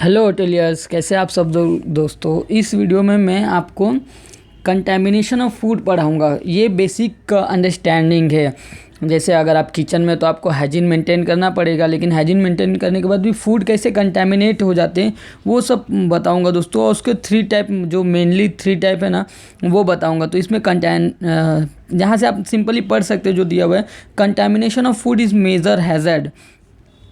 Hello hoteliers, कैसे आप सब दोस्तों। इस वीडियो में मैं आपको कंटेमिनेशन ऑफ फूड पढ़ाऊँगा। ये बेसिक अंडरस्टैंडिंग है। जैसे अगर आप किचन में तो आपको हाइजीन मेंटेन करना पड़ेगा, लेकिन हाइजीन मेंटेन करने के बाद भी फूड कैसे कंटेमिनेट हो जाते हैं वो सब बताऊंगा दोस्तों। और उसके 3 टाइप, जो मेनली 3 टाइप है ना, वो बताऊंगा। तो इसमें जहाँ से आप सिंपली पढ़ सकते हो जो दिया हुआ है, contamination of food is major hazard,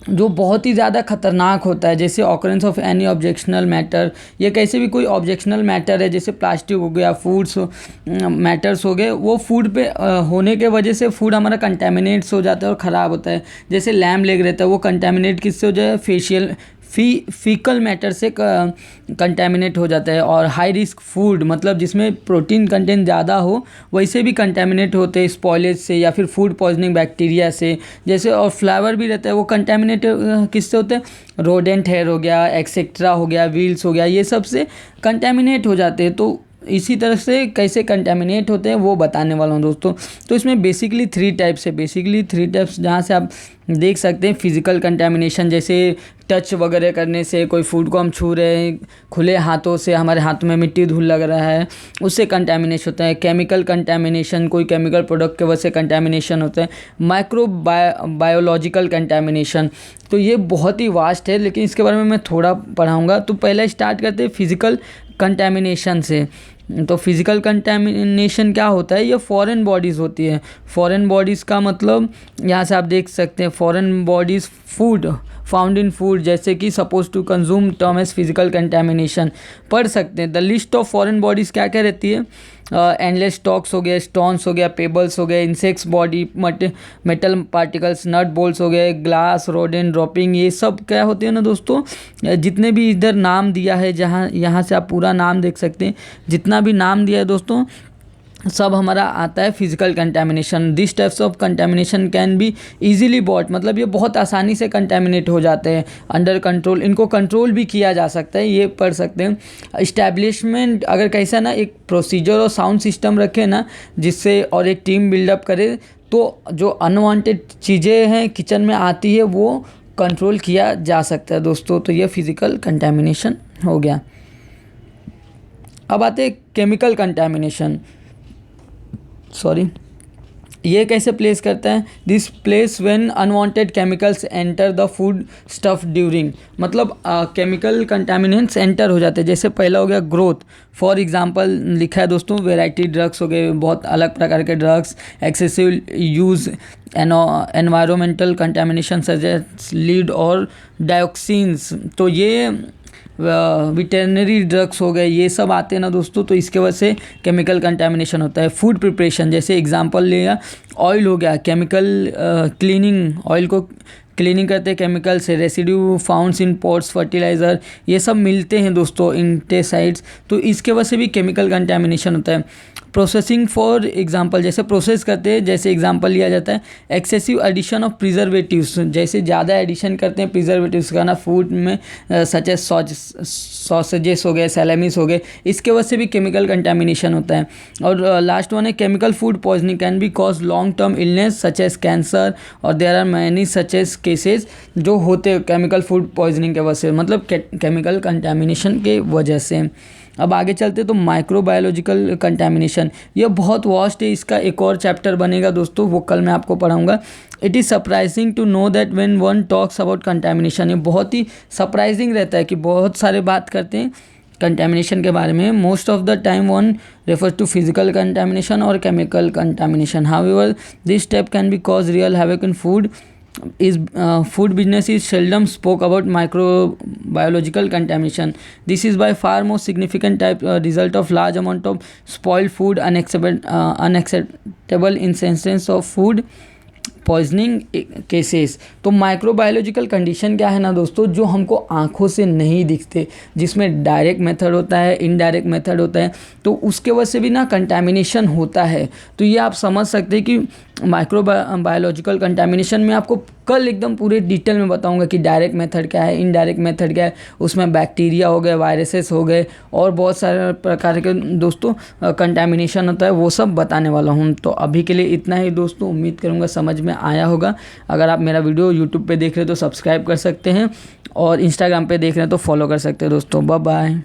जो बहुत ही ज़्यादा खतरनाक होता है। जैसे occurrence of any objectional matter, या कैसे भी कोई ऑब्जेक्शनल मैटर है, जैसे प्लास्टिक हो गया, फूड्स मैटर्स हो गए, वो फूड पे होने के वजह से फूड हमारा कंटेमिनेट्स हो जाता है और ख़राब होता है। जैसे लैम्ब लेग रहता है, वो कंटेमिनेट किससे हो जाए, फीकल मैटर से कंटेमिनेट हो जाता है। और हाई रिस्क फूड, मतलब जिसमें प्रोटीन कंटेंट ज़्यादा हो, वैसे भी कंटेमिनेट होते हैं स्पॉयलेज से या फिर फूड पॉइजनिंग बैक्टीरिया से। जैसे और फ्लावर भी रहता है, वो कंटेमिनेट किससे होते हैं, रोडेंट हेयर हो गया, एक्सेट्रा हो गया, व्हील्स हो गया, ये सब से कंटेमिनेट हो जाते हैं। तो इसी तरह से कैसे कंटेमिनेट होते हैं वो बताने वाला हूँ दोस्तों। तो इसमें बेसिकली 3 टाइप्स है, बेसिकली 3 टाइप्स जहाँ से आप देख सकते हैं। फिजिकल कंटेमिनेशन, जैसे टच वगैरह करने से, कोई फूड को हम छू रहे हैं खुले हाथों से, हमारे हाथों में मिट्टी धूल लग रहा है, उससे कंटेमिनेशन होता है। केमिकल कंटेमिनेशन, कोई केमिकल प्रोडक्ट के वजह से कंटेमिनेशन होता है। बायोलॉजिकल कंटेमिनेशन, तो ये बहुत ही वास्ट है, लेकिन इसके बारे में मैं थोड़ा पढ़ाऊँगा। तो पहले स्टार्ट करते हैं फिजिकल कंटेमिनेशन से। तो फिज़िकल कंटेमिनेशन क्या होता है, ये फॉरेन बॉडीज़ होती है। फॉरेन बॉडीज़ का मतलब यहाँ से आप देख सकते हैं, foreign bodies food found in food, जैसे कि suppose to consume term as physical contamination पढ़ सकते हैं। The list of foreign bodies क्या क्या रहती है, एंडलेस स्टॉक्स हो गए, स्टोन्स हो गया, पेबल्स हो गए, insects body, metal particles, nut bolts हो गए, ग्लास, रोडेंट, ड्रॉपिंग, ये सब क्या होते हैं ना दोस्तों। जितने भी इधर नाम दिया है, जहाँ यहाँ से आप पूरा नाम देख सकते हैं, जितना भी नाम दिया है दोस्तों, सब हमारा आता है physical contamination. This types of contamination can be easily bought, मतलब ये बहुत आसानी से कंटेमिनेट हो जाते हैं। अंडर कंट्रोल, इनको कंट्रोल भी किया जा सकता है, ये पढ़ सकते हैं। इस्टेब्लिशमेंट, अगर कैसा ना एक प्रोसीजर और साउंड सिस्टम रखे ना, जिससे और एक टीम बिल्डअप करे, तो जो अनवांटेड चीज़ें हैं किचन में आती है वो कंट्रोल किया जा सकता है दोस्तों। तो ये फिजिकल कंटेमिनेशन हो गया। अब आते हैं केमिकल कंटेमिनेशन। ये कैसे प्लेस करता है, this place when unwanted chemicals enter the food stuff during, मतलब केमिकल कंटामिनेंट्स एंटर हो जाते हैं। जैसे पहला हो गया ग्रोथ, फॉर एग्जांपल लिखा है दोस्तों, वेराइटी ड्रग्स हो गए, बहुत अलग प्रकार के drugs, excessive use, environmental contamination such as lead और डायोक्सिन्स, तो ये वेटरनरी ड्रग्स हो गए, ये सब आते हैं ना दोस्तों। तो इसके वजह से केमिकल कंटेमिनेशन होता है। फूड प्रिपरेशन, जैसे एग्जांपल लिया, ऑयल हो गया, केमिकल क्लीनिंग, ऑयल को क्लीनिंग करते हैं केमिकल से। रेसिड्यू फाउंड्स इन पॉट्स, फर्टिलाइज़र, ये सब मिलते हैं दोस्तों, इंसेक्टिसाइड्स, तो इसके वजह से भी केमिकल कंटेमिनेशन होता है। प्रोसेसिंग, फॉर एग्जांपल, जैसे प्रोसेस करते हैं, जैसे एग्जांपल लिया जाता है एक्सेसिव एडिशन ऑफ प्रिजर्वेटिव्स, जैसे ज़्यादा एडिशन करते हैं प्रिजर्वेटिव्स का ना फूड में, सच एज सॉसेजेस हो गए, सैलेमिस हो गए, इसके वजह से भी केमिकल कंटेमिनेशन होता है। और लास्ट वन है chemical food poisoning can be cause long term illness such as cancer, और there are many such as cases जो होते हैं केमिकल फूड पॉइजनिंग के वजह से, मतलब केमिकल कंटेमिनेशन के वजह से। अब आगे चलते तो माइक्रोबायोलॉजिकल कंटेमिनेशन, ये बहुत वास्ट है, इसका एक और चैप्टर बनेगा दोस्तों, वो कल मैं आपको पढ़ाऊँगा। It is surprising to know that when one talks about contamination, ये बहुत ही सरप्राइजिंग रहता है कि बहुत सारे बात करते हैं कंटेमिनेशन के बारे में। Most of the time one refers to physical contamination और chemical contamination, however this step can be cause real havoc in food food business is seldom spoke about microbiological contamination. This is by far more significant type result of large amount of spoiled food, unacceptable instances of food poisoning cases. तो microbiological condition क्या है ना दोस्तों, जो हमको आँखों से नहीं दिखते, जिसमें डायरेक्ट मेथड होता है, इनडायरेक्ट मेथड होता है, तो उसके वजह से भी ना कंटेमिनेशन होता है। तो ये आप समझ सकते हैं कि माइक्रोबायोलॉजिकल कंटेमिनेशन में आपको कल एकदम पूरे डिटेल में बताऊंगा कि डायरेक्ट मेथड क्या है, इनडायरेक्ट मेथड क्या है, उसमें बैक्टीरिया हो गए, वायरसेस हो गए, और बहुत सारे प्रकार के दोस्तों कंटेमिनेशन होता है, वो सब बताने वाला हूँ। तो अभी के लिए इतना ही दोस्तों, उम्मीद करूँगा समझ में आया होगा। अगर आप मेरा वीडियो यूट्यूब पे देख रहे हो तो सब्सक्राइब कर सकते हैं और इंस्टाग्राम पे देख रहे हैं तो फॉलो कर सकते हैं दोस्तों। Bye bye.